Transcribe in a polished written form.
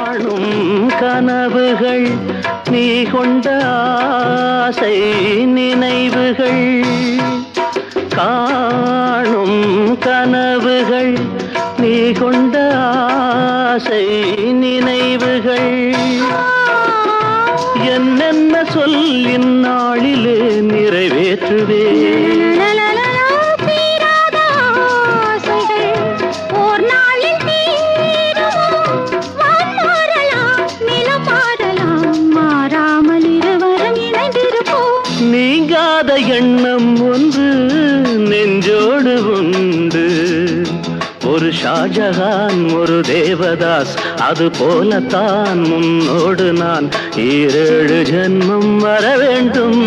காணும் கனவுகள் நீ கொண்ட ஆசை நினைவுகள் காணும் கனவுகள் நீ கொண்ட ஆசை நினைவுகள் என்னென்ன சொல்லின் நாளிலே நிறைவேற்றுவே நீங்காத எண்ணம் ஒன்று நெஞ்சோடு உண்டு ஒரு ஷாஜகான் ஒரு தேவதாஸ் அது போலத்தான் முன்னோடு நான் 7 ஜென்மம் வர வேண்டும்